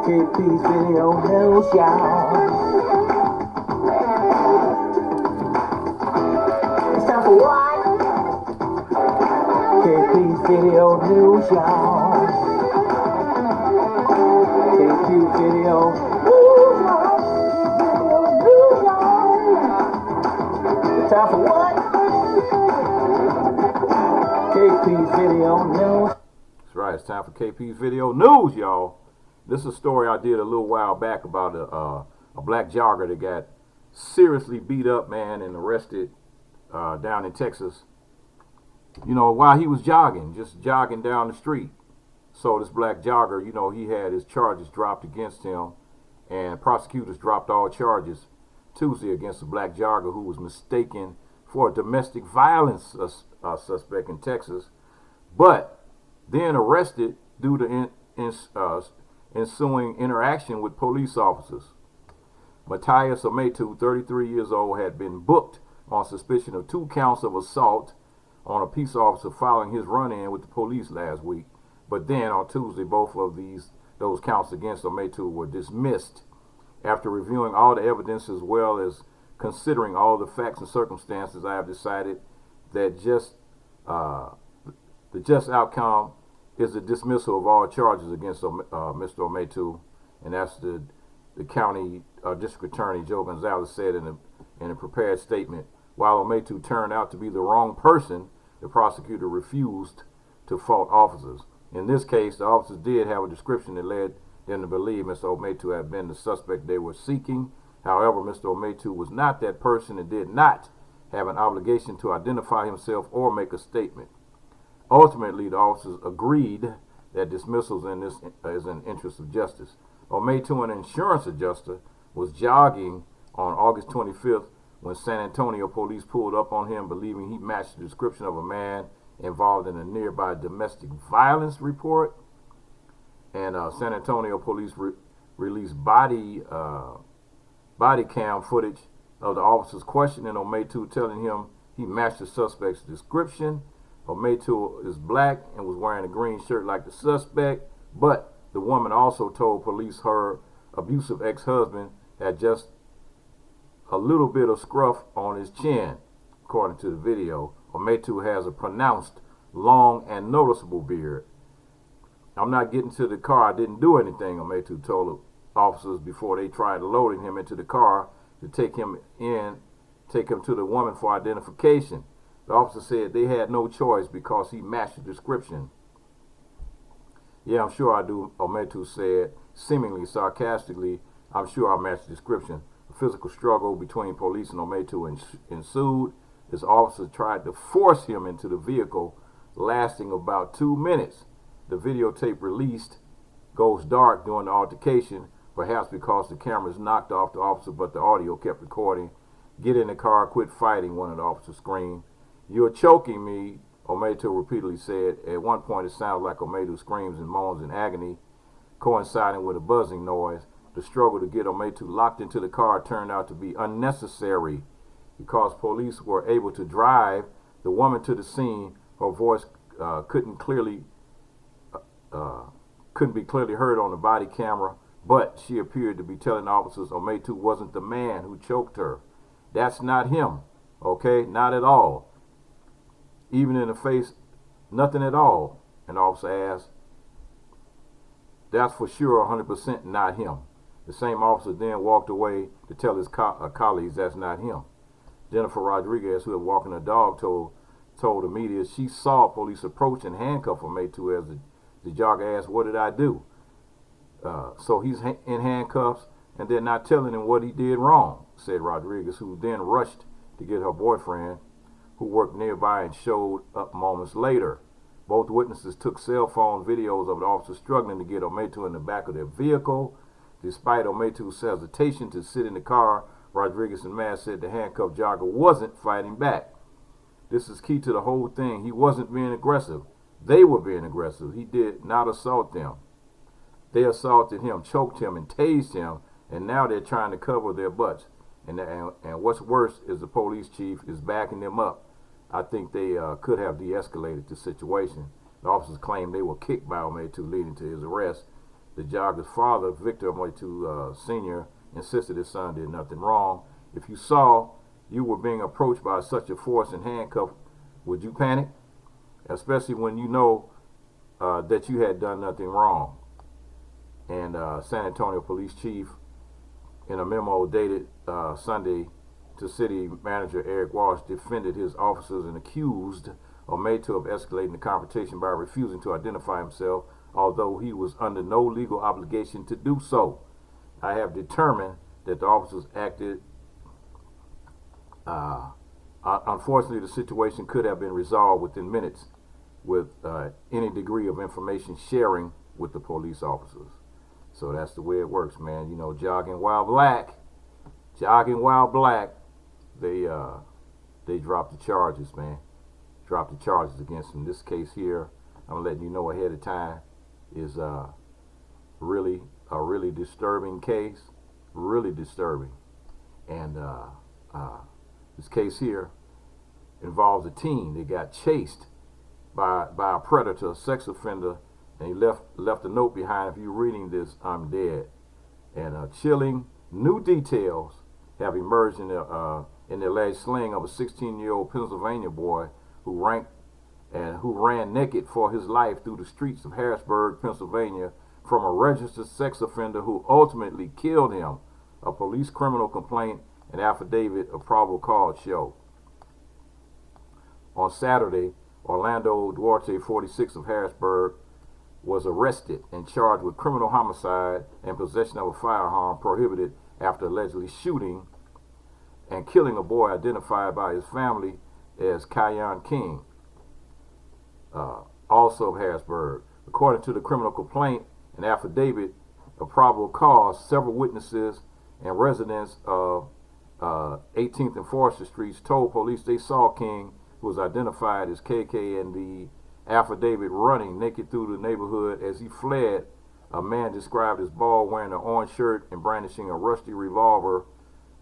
KPVIDEONEWS, y'all. It's time for what? KPVIDEONEWS, y'all. KPVIDEONEWS, y'all. It's time for what? KPVIDEONEWS. That's right, it's time for KP's Video News, y'all. This is a story I did a little while back about a black jogger that got seriously beat up, man, and arrested down in Texas, you know, while he was jogging, just jogging down the street. So this black jogger, you know, he had his charges dropped against him, and prosecutors dropped all charges Tuesday against the black jogger who was mistaken for a domestic violence suspect in Texas, but then arrested due to ensuing interaction with police officers. MATHIAS, OMETU, 33 years old, had been booked on suspicion of 2 counts of assault on a peace officer following his run-in with the police last week. But then on Tuesday, both of those counts against OMETU were dismissed after reviewing all the evidence as well as considering all the facts and circumstances. I have decided that the just outcome is the dismissal of all charges against Mr. OMETU, and that's the county district attorney Joe Gonzalez said in a prepared statement. While OMETU turned out to be the wrong person, the prosecutor refused to fault officers. In this case, the officers did have a description that led them to believe Mr. OMETU had been the suspect they were seeking. However, Mr. OMETU was not that person and did not have an obligation to identify himself or make a statement. Ultimately, the officers agreed that dismissals in this is in the interest of justice. OMETU, an insurance adjuster, was jogging on August 25th when San Antonio police pulled up on him, believing he matched the description of a man involved in a nearby domestic violence report. And San Antonio police released body cam footage of the officers questioning OMETU, telling him he matched the suspect's description. OMETU is black and was wearing a green shirt like the suspect, but the woman also told police her abusive ex-husband had just a little bit of scruff on his chin. According to the video, OMETU has a pronounced, long, and noticeable beard. I'm not getting to the car. I didn't do anything, OMETU told officers before they tried loading him into the car to take him to the woman for identification. The officer said they had no choice because he matched the description. Yeah, I'm sure I do, OMETU said, seemingly sarcastically. I'm sure I matched the description. A physical struggle between police and OMETU ensued. His officer tried to force him into the vehicle, lasting about 2 minutes. The videotape released goes dark during the altercation, perhaps because the cameras knocked off the officer, but the audio kept recording. Get in the car, quit fighting, one of the officers screamed. You're choking me, OMETU repeatedly said. At one point, it sounded like OMETU screams and moans in agony, coinciding with a buzzing noise. The struggle to get OMETU locked into the car turned out to be unnecessary because police were able to drive the woman to the scene. Her voice couldn't be clearly heard on the body camera, but she appeared to be telling officers OMETU wasn't the man who choked her. That's not him, okay? Not at all. Even in the face, nothing at all. An officer asked. That's for sure 100% not him. The same officer then walked away to tell his colleagues that's not him. Jennifer Rodriguez, who was walking her dog, told the media she saw police approach and handcuff OMETU as the jogger asked, "What did I do?" So he's in handcuffs and they're not telling him what he did wrong, said Rodriguez, who then rushed to get her boyfriend, who worked nearby, and showed up moments later. Both witnesses took cell phone videos of the officers struggling to get OMETU in the back of their vehicle. Despite OMETU's hesitation to sit in the car, Rodriguez and Mass said the handcuffed jogger wasn't fighting back. This is key to the whole thing. He wasn't being aggressive. They were being aggressive. He did not assault them. They assaulted him, choked him, and tased him, and now they're trying to cover their butts. And what's worse is the police chief is backing them up. I think they could have de-escalated the situation. The officers claimed they were kicked by OMETU, leading to his arrest. The jogger's father, Victor OMETU Sr., insisted his son did nothing wrong. If you saw you were being approached by such a force and handcuffed, would you panic? Especially when you know that you had done nothing wrong. And San Antonio Police Chief, in a memo dated Sunday to City Manager Eric Walsh, defended his officers and accused OMETU of escalating the confrontation by refusing to identify himself, although he was under no legal obligation to do so. I have determined that the officers acted. Unfortunately, the situation could have been resolved within minutes with any degree of information sharing with the police officers. So that's the way it works, man. You know, jogging while black, they dropped the charges, man. Dropped the charges against him. This case here, I'm letting you know ahead of time, is really a really disturbing case, really disturbing. And this case here involves a teen that got chased by a predator, a sex offender, and he left a note behind. If you're reading this, I'm dead. And chilling new details have emerged in the alleged slaying of a 16-year-old Pennsylvania boy who ran naked for his life through the streets of Harrisburg, Pennsylvania, from a registered sex offender who ultimately killed him. A police criminal complaint and affidavit of probable cause show. On Saturday, Orlando Duarte, 46, of Harrisburg, was arrested and charged with criminal homicide and possession of a firearm prohibited after allegedly shooting and killing a boy identified by his family as Kyan King, also of Harrisburg. According to the criminal complaint and affidavit of probable cause, several witnesses and residents of 18th and Forester Streets told police they saw King, who was identified as KK, in the affidavit running naked through the neighborhood as he fled. A man described as bald, wearing an orange shirt and brandishing a rusty revolver.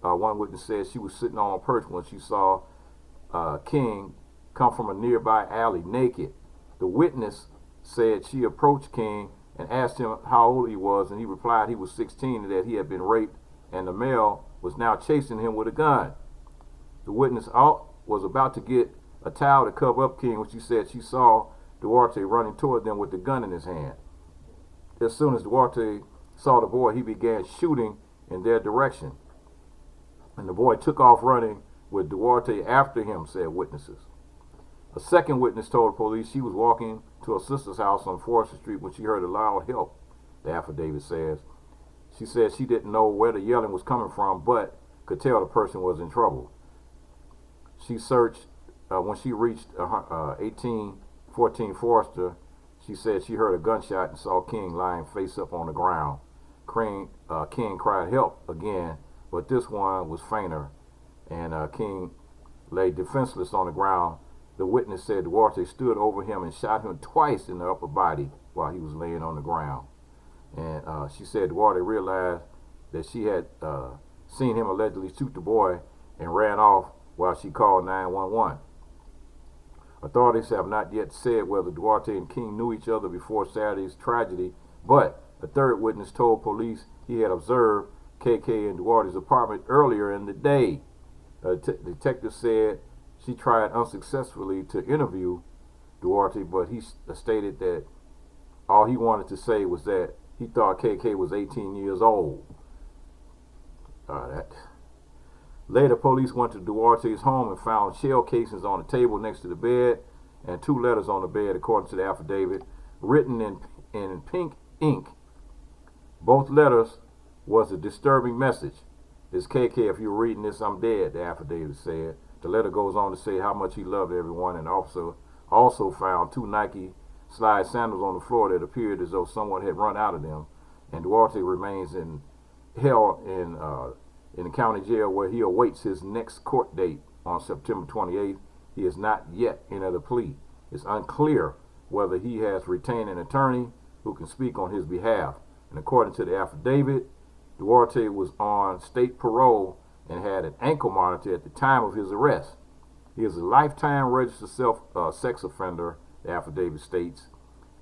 One witness said she was sitting on a perch when she saw King come from a nearby alley naked. The witness said she approached King and asked him how old he was, and he replied he was 16 and that he had been raped, and the male was now chasing him with a gun. The witness was about to get a towel to cover up King when she said she saw Duarte running toward them with the gun in his hand. As soon as Duarte saw the boy, he began shooting in their direction, and the boy took off running with Duarte after him, said witnesses. A second witness told police she was walking to her sister's house on Forester Street when she heard a loud help, the affidavit says. She said she didn't know where the yelling was coming from, but could tell the person was in trouble. She searched. When she reached 1814 Forester, she said she heard a gunshot and saw King lying face up on the ground. King cried help again, but this one was fainter, and King lay defenseless on the ground. The witness said Duarte stood over him and shot him twice in the upper body while he was laying on the ground. And she said Duarte realized that she had seen him allegedly shoot the boy and ran off while she called 911. Authorities have not yet said whether Duarte and King knew each other before Saturday's tragedy, but a third witness told police he had observed KK in Duarte's apartment earlier in the day. A detective said she tried unsuccessfully to interview Duarte, but he stated that all he wanted to say was that he thought KK was 18 years old. Later, police went to Duarte's home and found shell casings on the table next to the bed and 2 letters on the bed, according to the affidavit, written in pink ink. Both letters was a disturbing message. It's KK, if you're reading this, I'm dead, the affidavit said. The letter goes on to say how much he loved everyone, and also found 2 Nike slide sandals on the floor that appeared as though someone had run out of them. And Duarte remains held in the county jail, where he awaits his next court date on September 28th. He has not yet entered a plea. It's unclear whether he has retained an attorney who can speak on his behalf. And according to the affidavit, Duarte was on state parole and had an ankle monitor at the time of his arrest. He is a lifetime registered sex offender, the affidavit states.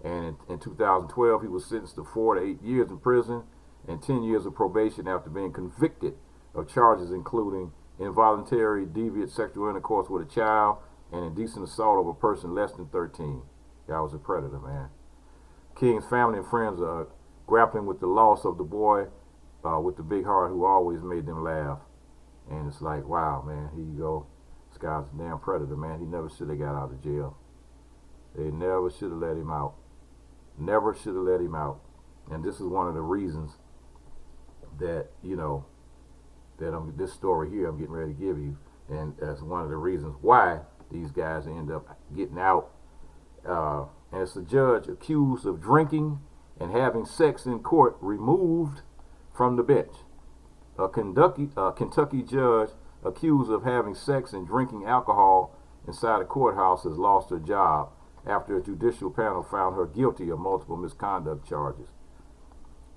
And in 2012, he was sentenced to 4 to 8 years in prison and 10 years of probation after being convicted of charges including involuntary deviant sexual intercourse with a child and indecent assault of a person less than 13. Guy was a predator, man. King's family and friends are grappling with the loss of the boy with the big heart who always made them laugh. And it's like, wow, man, here you go. This guy's a damn predator, man. He never should have got out of jail. They never should have let him out. Never should have let him out. And this is one of the reasons that, you know, that this story here I'm getting ready to give you. And that's one of the reasons why these guys end up getting out. And it's a judge accused of drinking and having sex in court removed from the bench. A Kentucky judge accused of having sex and drinking alcohol inside a courthouse has lost her job after a judicial panel found her guilty of multiple misconduct charges.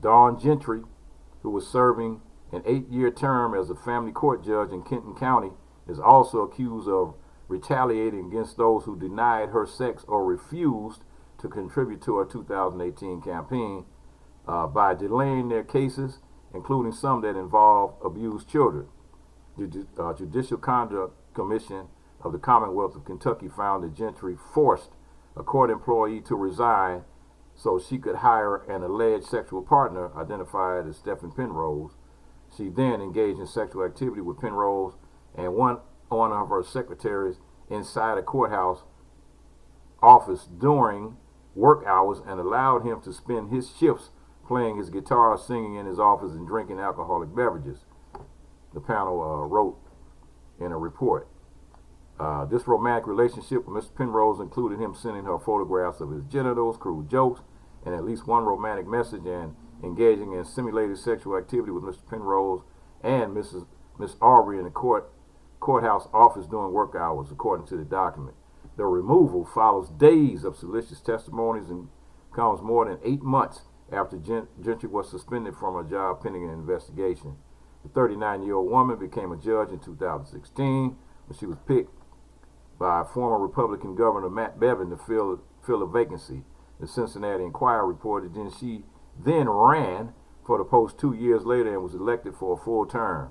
Dawn Gentry, who was serving an 8-year term as a family court judge in Kenton County, is also accused of retaliating against those who denied her sex or refused to contribute to her 2018 campaign by delaying their cases, including some that involve abused children. The Judicial Conduct Commission of the Commonwealth of Kentucky found that Gentry forced a court employee to resign so she could hire an alleged sexual partner identified as Stephen Penrose. She then engaged in sexual activity with Penrose and one of her secretaries inside a courthouse office during work hours and allowed him to spend his shifts playing his guitar, singing in his office, and drinking alcoholic beverages, the panel wrote in a report. This romantic relationship with Mr. Penrose included him sending her photographs of his genitals, crude jokes, and at least one romantic message, and engaging in simulated sexual activity with Mr. Penrose and Miss Aubrey in the courthouse office during work hours, according to the document. The removal follows days of salacious testimonies and comes more than 8 months after Gentry was suspended from her job pending an investigation. The 39-year-old woman became a judge in 2016 when she was picked by former Republican Governor Matt Bevin to fill a vacancy. The Cincinnati Enquirer reported she then ran for the post 2 years later and was elected for a full term,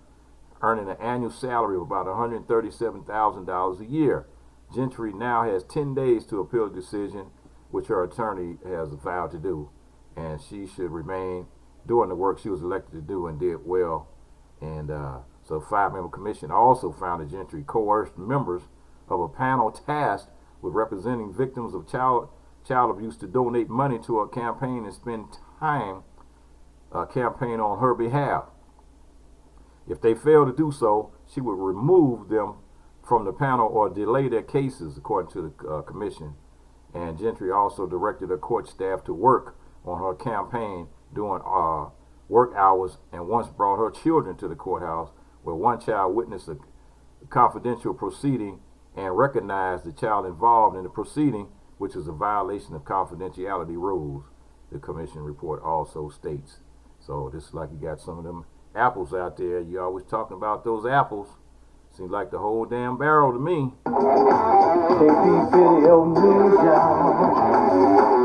earning an annual salary of about $137,000 a year. Gentry now has 10 days to appeal the decision, which her attorney has vowed to do, and she should remain doing the work she was elected to do and did well. And so a 5-member commission also found that Gentry coerced members of a panel tasked with representing victims of child abuse to donate money to her campaign and spend time campaign on her behalf. If they failed to do so, she would remove them from the panel or delay their cases, according to the commission. And Gentry also directed her court staff to work on her campaign during work hours, and once brought her children to the courthouse, where one child witnessed a confidential proceeding and recognized the child involved in the proceeding, which is a violation of confidentiality rules, the commission report also states. So this is like you got some of them apples out there. You always talking about those apples. Seems like the whole damn barrel to me. KP Video News, y'all.